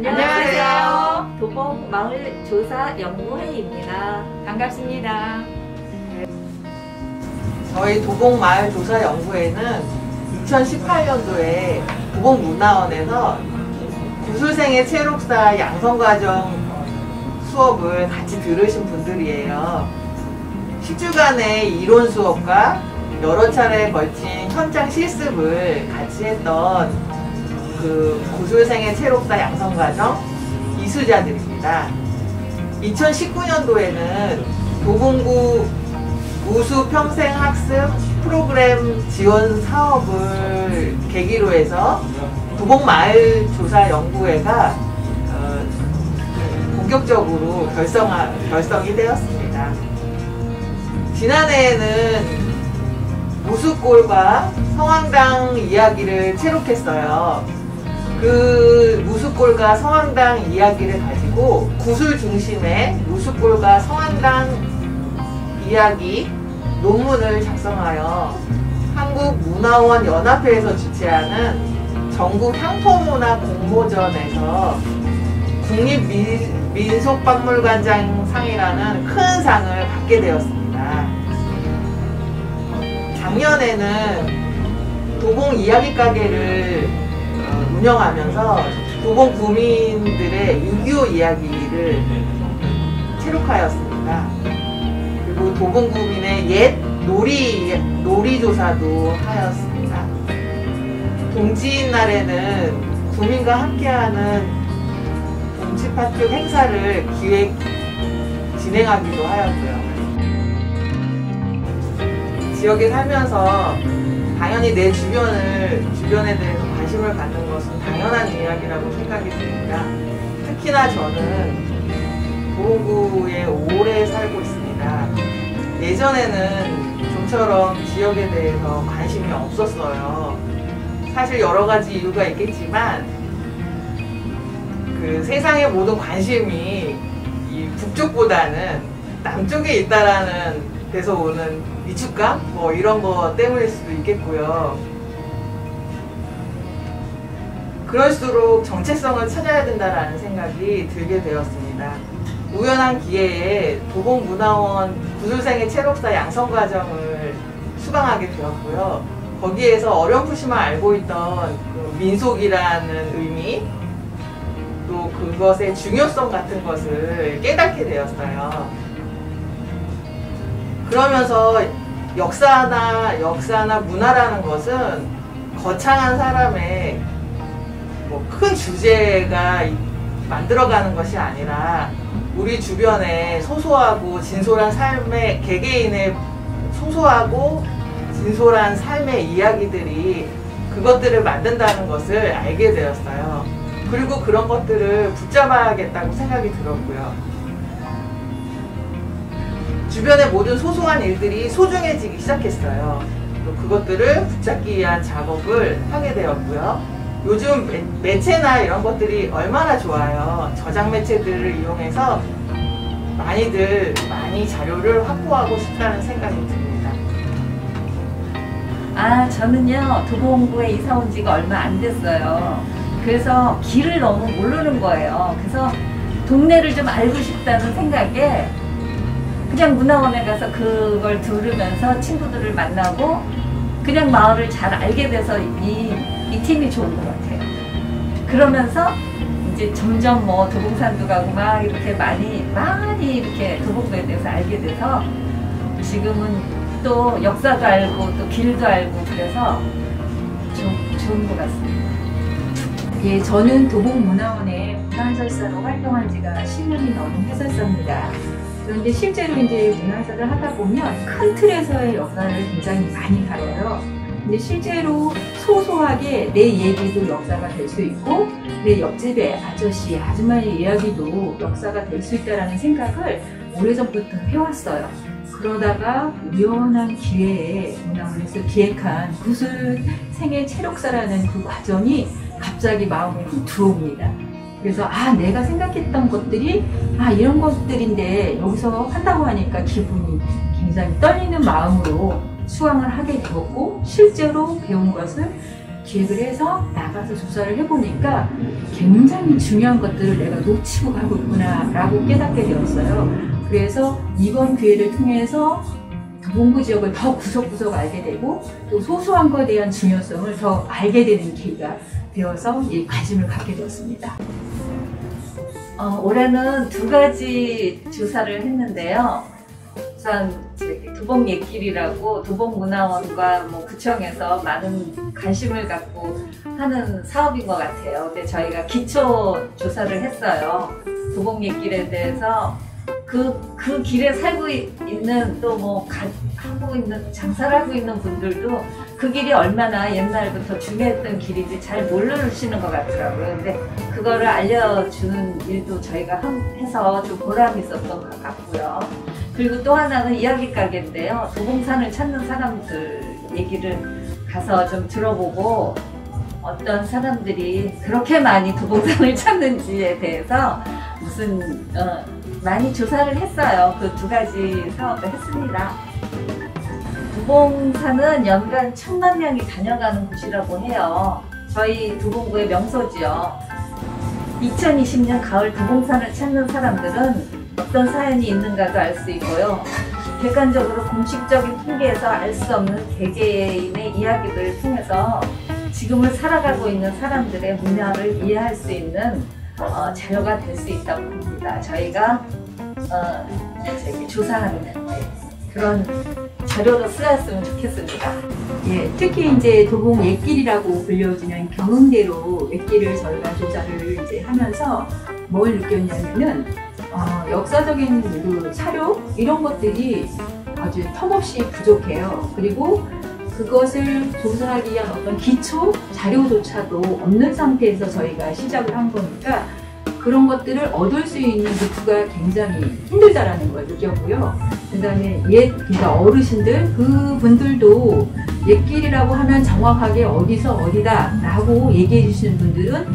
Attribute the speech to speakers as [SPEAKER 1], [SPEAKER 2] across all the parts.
[SPEAKER 1] 안녕하세요. 도봉마을조사연구회입니다.
[SPEAKER 2] 반갑습니다.
[SPEAKER 3] 저희 도봉마을조사연구회는 2018년도에 도봉문화원에서 구술생의 체록사 양성과정 수업을 같이 들으신 분들이에요. 10주간의 이론 수업과 여러 차례에 걸친 현장 실습을 같이 했던 그 구술생의 체록사 양성과정 이수자들입니다. 2019년도에는 도봉구 우수평생학습 프로그램 지원 사업을 계기로 해서 도봉마을조사연구회가 본격적으로 결성이 되었습니다. 지난해에는 무수골과 성황당 이야기를 체록했어요. 그 무수골과 성황당 이야기를 가지고 구술 중심의 무수골과 성황당 이야기 논문을 작성하여 한국문화원 연합회에서 주최하는 전국 향토문화 공모전에서 국립민속박물관장 상이라는 큰 상을 받게 되었습니다. 작년에는 도봉 이야기 가게를 운영하면서 도봉 구민들의 6.25 이야기를 체록하였습니다. 그리고 도봉 구민의 옛 놀이 조사도 하였습니다. 동지인 날에는 구민과 함께하는 동치파트 행사를 진행하기도 하였고요. 지역에 살면서 당연히 내 주변에 대해서 관심을 갖는 것은 당연한 이야기라고 생각이 듭니다. 특히나 저는 도봉구에 오래 살고 있습니다. 예전에는 좀처럼 지역에 대해서 관심이 없었어요. 사실 여러 가지 이유가 있겠지만 그 세상의 모든 관심이 이 북쪽보다는 남쪽에 있다라는 데서 오는 위축감? 뭐 이런 거 때문일 수도 있겠고요. 그럴수록 정체성을 찾아야 된다라는 생각이 들게 되었습니다. 우연한 기회에 도봉문화원 구술생의 체록사 양성과정을 수강하게 되었고요. 거기에서 어렴풋이만 알고 있던 그 민속이라는 의미, 또 그것의 중요성 같은 것을 깨닫게 되었어요. 그러면서 역사나 문화라는 것은 거창한 사람의 뭐 큰 주제가 만들어가는 것이 아니라 우리 주변에 소소하고 진솔한 삶의 개개인의 소소하고 진솔한 삶의 이야기들이 그것들을 만든다는 것을 알게 되었어요. 그리고 그런 것들을 붙잡아야겠다고 생각이 들었고요. 주변의 모든 소소한 일들이 소중해지기 시작했어요. 또 그것들을 붙잡기 위한 작업을 하게 되었고요. 요즘 매체나 이런 것들이 얼마나 좋아요. 저장 매체들을 이용해서 많이 자료를 확보하고 싶다는 생각이 듭니다.
[SPEAKER 2] 저는요, 도봉구에 이사 온 지가 얼마 안 됐어요. 그래서 길을 너무 모르는 거예요. 그래서 동네를 좀 알고 싶다는 생각에 그냥 문화원에 가서 그걸 들으면서 친구들을 만나고 그냥 마을을 잘 알게 돼서 이 팀이 좋은 것 같아요. 그러면서 이제 점점 뭐 도봉산도 가고 막 이렇게 많이 이렇게 도봉구에 대해서 알게 돼서 지금은 또 역사도 알고 또 길도 알고 그래서 좋은 것 같습니다.
[SPEAKER 1] 예, 저는 도봉문화원의 문화해설사로 활동한 지가 10년이 넘은 해설사입니다. 그런데 실제로 이제 문화해설을 하다 보면 큰 틀에서의 역사를 굉장히 많이 다뤄요. 근데 실제로 소소하게 내 얘기도 역사가 될 수 있고 내 옆집의 아저씨, 아줌마의 이야기도 역사가 될 수 있다는 생각을 오래전부터 해왔어요. 그러다가 우연한 기회에 문화원에서 기획한 구술생의 체록사라는 그 과정이 갑자기 마음에 훅 들어옵니다. 그래서 내가 생각했던 것들이 이런 것들인데 여기서 한다고 하니까 기분이 굉장히 떨리는 마음으로 수강을 하게 되었고 실제로 배운 것을 기획을 해서 나가서 조사를 해보니까 굉장히 중요한 것들을 내가 놓치고 가고 있구나라고 깨닫게 되었어요. 그래서 이번 기회를 통해서 도봉구 지역을 더 구석구석 알게 되고 또 소소한 것에 대한 중요성을 더 알게 되는 계기가 되어서 이 관심을 갖게 되었습니다.
[SPEAKER 2] 올해는 2가지 조사를 했는데요. 우선 도봉 옛길이라고 도봉문화원과 구청에서 많은 관심을 갖고 하는 사업인 것 같아요. 근데 저희가 기초 조사를 했어요. 도봉 옛길에 대해서 그 길에 살고 있는 또 장사를 하고 있는 분들도 그 길이 얼마나 옛날부터 중요했던 길인지 잘 모르시는 것 같더라고요. 근데 그거를 알려주는 일도 저희가 해서 좀 보람이 있었던 것 같고요. 그리고 또 하나는 이야기 가게인데요. 도봉산을 찾는 사람들 얘기를 가서 좀 들어보고 어떤 사람들이 그렇게 많이 도봉산을 찾는지에 대해서 많이 조사를 했어요. 그 2가지 사업을 했습니다. 도봉산은 연간 1000만 명이 다녀가는 곳이라고 해요. 저희 도봉구의 명소지요. 2020년 가을 도봉산을 찾는 사람들은 어떤 사연이 있는가도 알 수 있고요. 객관적으로 공식적인 통계에서 알 수 없는 개개인의 이야기들을 통해서 지금을 살아가고 있는 사람들의 문화를 이해할 수 있는 자료가 될 수 있다고 봅니다. 저희가 조사하는 그런 자료로 쓰였으면 좋겠습니다.
[SPEAKER 1] 예, 특히 이제 도봉 옛길이라고 불려지는 경흥대로 옛길을 저희가 조사를 이제 하면서 뭘 느꼈냐면은 역사적인 그 사료 이런 것들이 아주 턱없이 부족해요. 그리고 그것을 조사하기 위한 어떤 기초 자료조차도 없는 상태에서 저희가 시작을 한 거니까 그런 것들을 얻을 수 있는 루트가 굉장히 힘들다라는 걸 느꼈고요. 그 다음에 그러니까 어르신들 그분들도 옛길이라고 하면 정확하게 어디서 어디다 라고 얘기해 주시는 분들은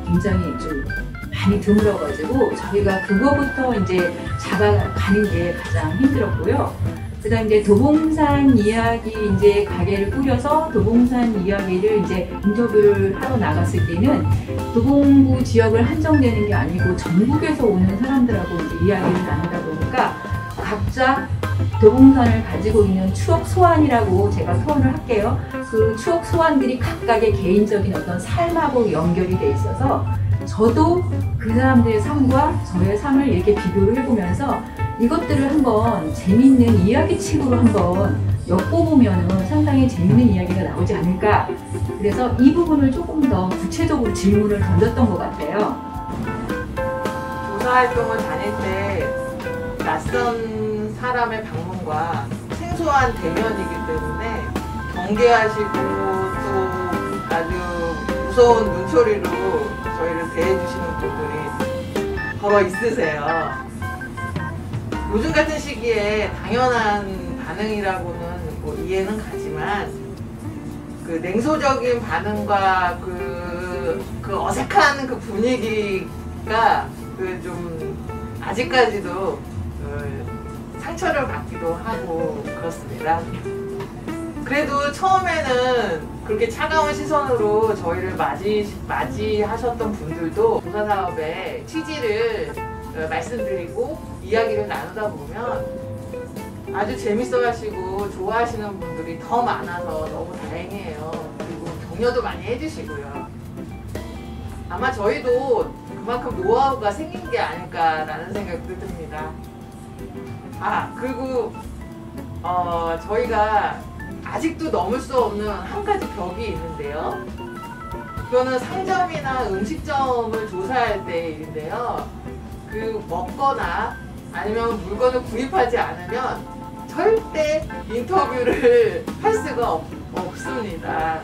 [SPEAKER 1] 굉장히 좀 많이 드물어가지고 저희가 그거부터 이제 잡아가는 게 가장 힘들었고요. 그 다음에 이제 도봉산 이야기 이제 가게를 꾸려서 도봉산 이야기를 이제 인터뷰를 하러 나갔을 때는 도봉구 지역을 한정되는 게 아니고 전국에서 오는 사람들하고 이제 이야기를 나누다 보니까 각자 도봉산을 가지고 있는 추억 소환이라고 제가 표현을 할게요. 그 추억 소환들이 각각의 개인적인 어떤 삶하고 연결이 돼 있어서 저도 그 사람들의 삶과 저의 삶을 이렇게 비교를 해보면서 이것들을 한번 재밌는 이야기책으로 한번 엿보면은 상당히 재밌는 이야기가 나오지 않을까. 그래서 이 부분을 조금 더 구체적으로 질문을 던졌던 것 같아요.
[SPEAKER 3] 조사 활동을 다닐 때 낯선 사람의 방문과 생소한 대면이기 때문에 경계하시고 또 아주 무서운 눈초리로 저희를 대해주시는 분들이 더러 있으세요. 요즘 같은 시기에 당연한 반응이라고는 이해는 가지만 그 냉소적인 반응과 그 어색한 그 분위기가 좀 아직까지도 상처를 받기도 하고 그렇습니다. 그래도 처음에는 그렇게 차가운 시선으로 저희를 맞이하셨던 분들도 조사 사업의 취지를 말씀드리고 이야기를 나누다 보면 아주 재밌어 하시고 좋아하시는 분들이 더 많아서 너무 다행이에요. 그리고 격려도 많이 해주시고요. 아마 저희도 그만큼 노하우가 생긴 게 아닐까라는 생각도 듭니다. 그리고 저희가 아직도 넘을 수 없는 한 가지 벽이 있는데요. 그거는 상점이나 음식점을 조사할 때 일인데요. 먹거나 아니면 물건을 구입하지 않으면 절대 인터뷰를 할 수가 없습니다.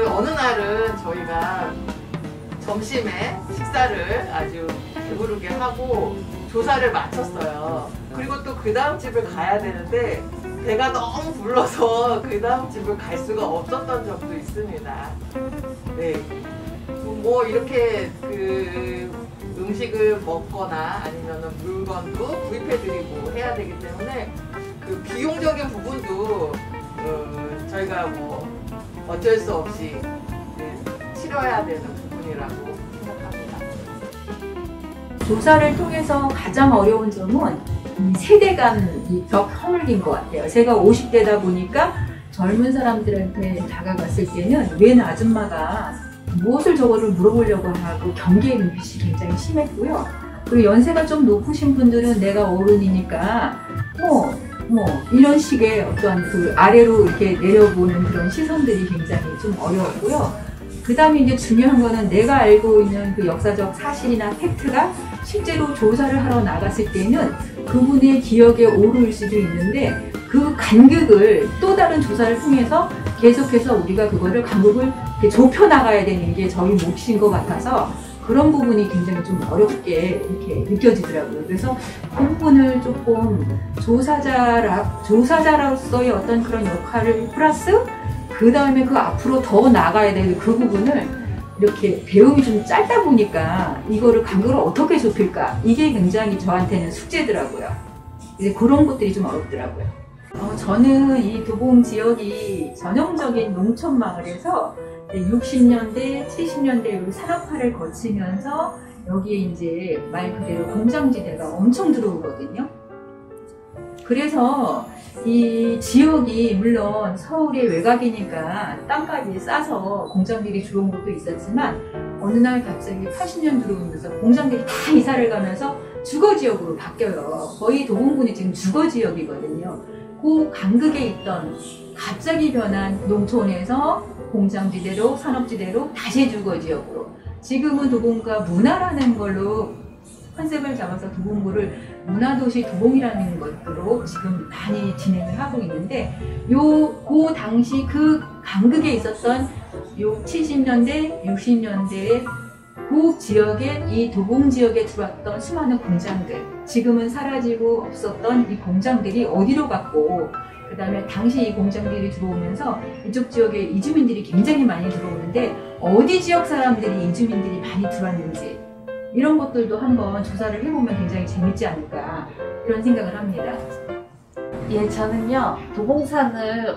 [SPEAKER 3] 어느 날은 저희가 점심에 식사를 아주 배부르게 하고 조사를 마쳤어요. 그리고 또 그 다음 집을 가야 되는데 배가 너무 불러서 그 다음 집을 갈 수가 없었던 적도 있습니다. 네. 이렇게 음식을 먹거나 아니면 물건도 구입해드리고 해야 되기 때문에 비용적인 부분도 저희가 어쩔 수 없이 치러야 되는 부분이라고 생각합니다.
[SPEAKER 1] 조사를 통해서 가장 어려운 점은 이 세대 간 벽 허물긴 것 같아요. 제가 50대다 보니까 젊은 사람들한테 다가갔을 때는 웬 아줌마가 무엇을 저거를 물어보려고 하고 경계의 눈빛이 굉장히 심했고요. 그리고 연세가 좀 높으신 분들은 내가 어른이니까 이런 식의 어떤 그 아래로 이렇게 내려보는 그런 시선들이 굉장히 좀 어려웠고요. 그 다음에 이제 중요한 거는 내가 알고 있는 그 역사적 사실이나 팩트가 실제로 조사를 하러 나갔을 때는 그분의 기억에 오를 수도 있는데 그 간극을 또 다른 조사를 통해서 계속해서 우리가 그거를 간극을 이렇게 좁혀 나가야 되는 게 저희 몫인 것 같아서 그런 부분이 굉장히 좀 어렵게 이렇게 느껴지더라고요. 그래서 그 부분을 조금 조사자로서의 어떤 그런 역할을 플러스 그 다음에 그 앞으로 더 나가야 될 그 부분을 이렇게 배움이 좀 짧다 보니까 이거를 간격을 어떻게 좁힐까 이게 굉장히 저한테는 숙제더라고요. 이제 그런 것들이 좀 어렵더라고요. 저는 이 도봉 지역이 전형적인 농촌 마을에서 60년대, 70년대 산업화를 거치면서 여기에 이제 말 그대로 공장지대가 엄청 들어오거든요. 그래서 이 지역이 물론 서울의 외곽이니까 땅값이 싸서 공장들이 들어온 것도 있었지만 어느 날 갑자기 80년 들어오면서 공장들이 다 이사를 가면서 주거지역으로 바뀌어요. 거의 도봉군이 지금 주거지역이거든요. 그 간극에 있던 갑자기 변한 농촌에서 공장지대로 산업지대로 다시 주거지역으로 지금은 도봉구가 문화라는 걸로 컨셉을 잡아서 도봉구를 문화도시 도봉이라는 것으로 지금 많이 진행을 하고 있는데 그 당시 그 간극에 있었던 요 70년대, 60년대에 그 지역에 이 도봉 지역에 들어왔던 수많은 공장들 지금은 사라지고 없었던 이 공장들이 어디로 갔고 그 다음에 당시 이 공장들이 들어오면서 이쪽 지역에 이주민들이 굉장히 많이 들어오는데 어디 지역 사람들이 이주민들이 많이 들어왔는지 이런 것들도 한번 조사를 해보면 굉장히 재밌지 않을까 이런 생각을 합니다.
[SPEAKER 2] 예, 저는요 도봉산을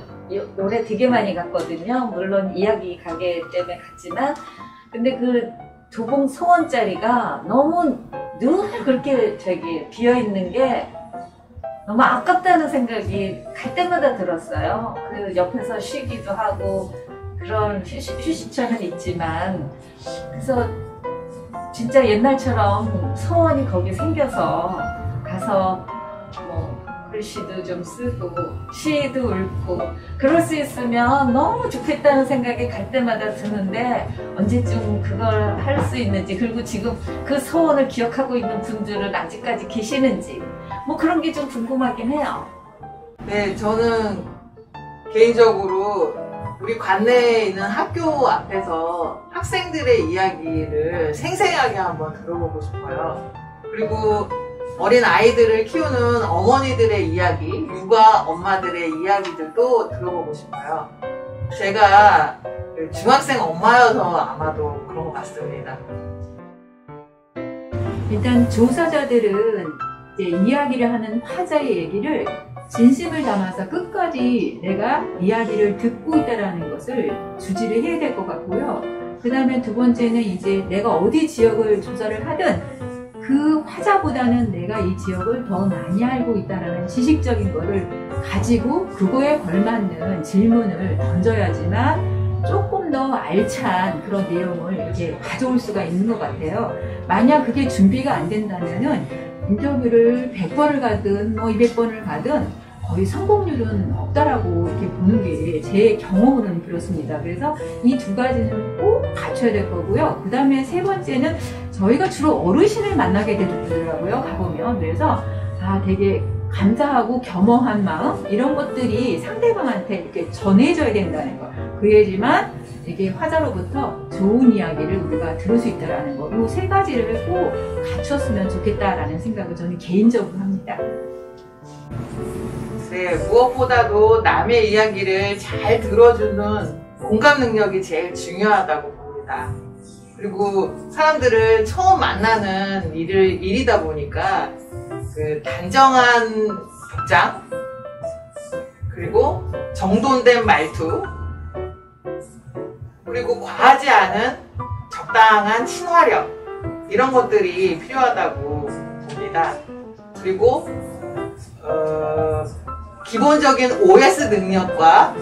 [SPEAKER 2] 올해 되게 많이 갔거든요. 물론 이야기 가게 때문에 갔지만 근데 그 도봉 소원자리가 너무 늘 그렇게 비어있는 게 너무 아깝다는 생각이 갈 때마다 들었어요. 그 옆에서 쉬기도 하고 그런 휴식처는 있지만 그래서 진짜 옛날처럼 소원이 거기 생겨서 가서 뭐 글씨도 좀 쓰고 시도 읽고 그럴 수 있으면 너무 좋겠다는 생각이 갈 때마다 드는데 언제쯤 그걸 할 수 있는지 그리고 지금 그 소원을 기억하고 있는 분들은 아직까지 계시는지 뭐 그런 게 좀 궁금하긴 해요.
[SPEAKER 3] 네, 저는 개인적으로 우리 관내에 있는 학교 앞에서 학생들의 이야기를 생생하게 한번 들어보고 싶어요. 그리고 어린 아이들을 키우는 어머니들의 이야기, 육아 엄마들의 이야기들도 들어보고 싶어요. 제가 중학생 엄마여서 아마도 그런 것 같습니다.
[SPEAKER 1] 일단 조사자들은 이제 이야기를 하는 화자의 얘기를 진심을 담아서 끝까지 내가 이야기를 듣고 있다는 것을 주지를 해야 될 것 같고요. 그 다음에 두 번째는 이제 내가 어디 지역을 조사를 하든 그 화자보다는 내가 이 지역을 더 많이 알고 있다는 지식적인 거를 가지고 그거에 걸맞는 질문을 던져야지만 조금 더 알찬 그런 내용을 이렇게 가져올 수가 있는 것 같아요. 만약 그게 준비가 안 된다면은 인터뷰를 100번을 가든 뭐 200번을 가든 거의 성공률은 없다라고 이렇게 보는 게 제 경험으로는 그렇습니다. 그래서 이 두 가지는 꼭 갖춰야 될 거고요. 그 다음에 세 번째는 저희가 주로 어르신을 만나게 되더라고요. 가보면. 그래서 되게 감사하고 겸허한 마음 이런 것들이 상대방한테 이렇게 전해져야 된다는 거. 그래야지만 이게 화자로부터 좋은 이야기를 우리가 들을 수 있다는 거. 이 세 가지를 꼭 갖췄으면 좋겠다라는 생각을 저는 개인적으로 합니다.
[SPEAKER 3] 네, 무엇보다도 남의 이야기를 잘 들어주는 공감 능력이 제일 중요하다고 봅니다. 그리고 사람들을 처음 만나는 일이다 보니까 그 단정한 복장 그리고 정돈된 말투 그리고 과하지 않은 적당한 친화력 이런 것들이 필요하다고 봅니다. 그리고 기본적인 OS 능력과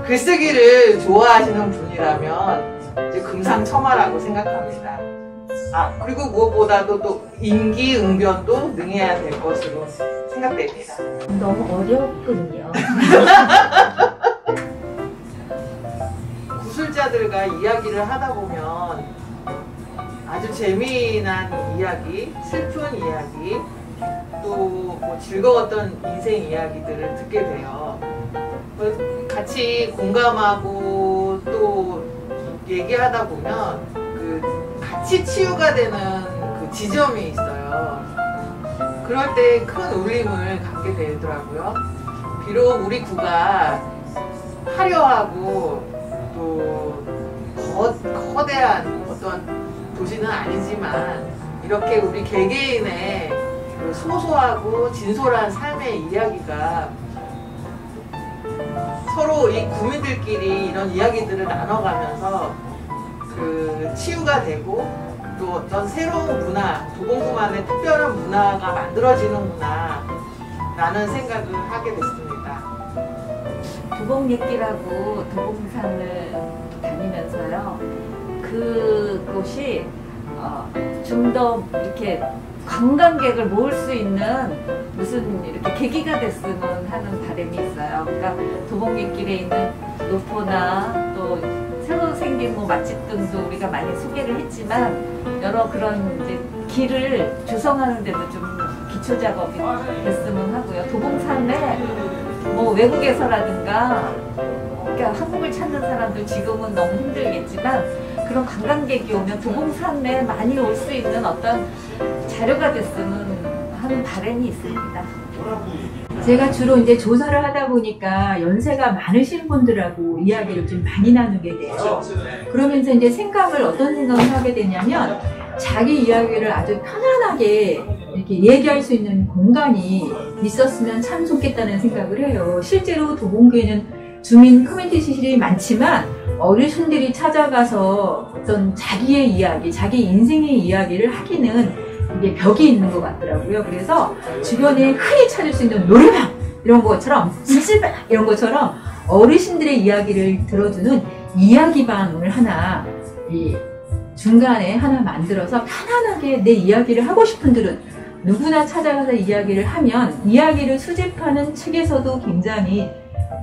[SPEAKER 3] 글쓰기를 좋아하시는 분이라면 이제 금상첨화라고 생각합니다. 그리고 무엇보다도 또 임기응변도 능해야 될 것으로 생각됩니다.
[SPEAKER 2] 너무 어렵군요.
[SPEAKER 3] 구술자들과 이야기를 하다 보면 아주 재미난 이야기, 슬픈 이야기, 또 뭐 즐거웠던 인생 이야기들을 듣게 돼요. 같이 공감하고 또 얘기하다 보면 같이 치유가 되는 그 지점이 있어요. 그럴 때 큰 울림을 갖게 되더라고요. 비록 우리 구가 화려하고 또 거대한 어떤 도시는 아니지만 이렇게 우리 개개인의 그 소소하고 진솔한 삶의 이야기가 서로 이 구민들끼리 이런 이야기들을 나눠가면서 그 치유가 되고 또 어떤 새로운 문화, 도봉구만의 특별한 문화가 만들어지는구나 라는 생각을 하게 됐습니다.
[SPEAKER 2] 도봉예끼라고 도봉산을 다니면서요. 그곳이 좀 더 이렇게 관광객을 모을 수 있는 무슨 이렇게 계기가 됐으면 하는 바람이 있어요. 그러니까 도봉예길에 있는 노포나 또 새로 생긴 뭐 맛집 등도 우리가 많이 소개를 했지만 여러 그런 이제 길을 조성하는 데도 좀 기초 작업이 됐으면 하고요. 도봉산에 뭐 외국에서라든가 그러니까 한국을 찾는 사람들 지금은 너무 힘들겠지만 그런 관광객이 오면 도봉산에 많이 올 수 있는 어떤 자료가 됐으면 하는 바람이 있습니다.
[SPEAKER 1] 제가 주로 이제 조사를 하다 보니까 연세가 많으신 분들하고 이야기를 좀 많이 나누게 돼요. 그러면서 이제 어떤 생각을 하게 되냐면 자기 이야기를 아주 편안하게 이렇게 얘기할 수 있는 공간이 있었으면 참 좋겠다는 생각을 해요. 실제로 도봉구에는 주민 커뮤니티실이 많지만 어르신들이 찾아가서 어떤 자기의 이야기, 자기 인생의 이야기를 하기는 이게 벽이 있는 것 같더라고요. 그래서 주변에 흔히 찾을 수 있는 노래방 이런 것처럼 찌질방 이런 것처럼 어르신들의 이야기를 들어주는 이야기방을 하나 중간에 하나 만들어서 편안하게 내 이야기를 하고 싶은 분들은 누구나 찾아가서 이야기를 하면 이야기를 수집하는 측에서도 굉장히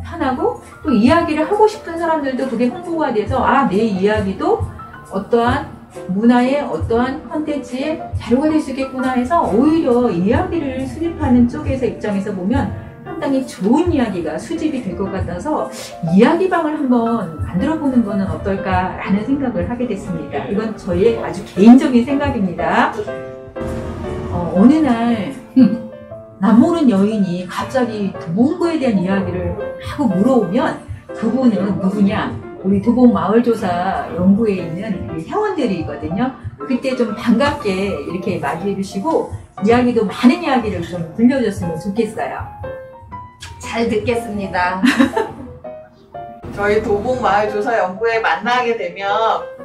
[SPEAKER 1] 편하고 또 이야기를 하고 싶은 사람들도 그게 홍보가 돼서 내 이야기도 어떠한 문화의 어떠한 컨텐츠의 자료가 될 수 있겠구나 해서 오히려 이야기를 수집하는 쪽에서 입장에서 보면 상당히 좋은 이야기가 수집이 될 것 같아서 이야기방을 한번 만들어 보는 거는 어떨까라는 생각을 하게 됐습니다. 이건 저의 아주 개인적인 생각입니다. 어느 날 남모르는 여인이 갑자기 도봉구에 대한 이야기를 하고 물어오면 그분은 누구냐? 우리 도봉마을조사 연구에 있는 회원들이거든요. 그때 좀 반갑게 이렇게 맞이해 주시고 이야기도 많은 이야기를 좀 들려줬으면 좋겠어요.
[SPEAKER 2] 잘 듣겠습니다.
[SPEAKER 3] 저희 도봉마을조사 연구에 만나게 되면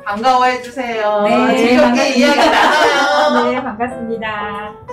[SPEAKER 3] 반가워해 주세요.
[SPEAKER 1] 네,
[SPEAKER 3] 즐겁게 이야기 나눠요.
[SPEAKER 1] 네, 반갑습니다.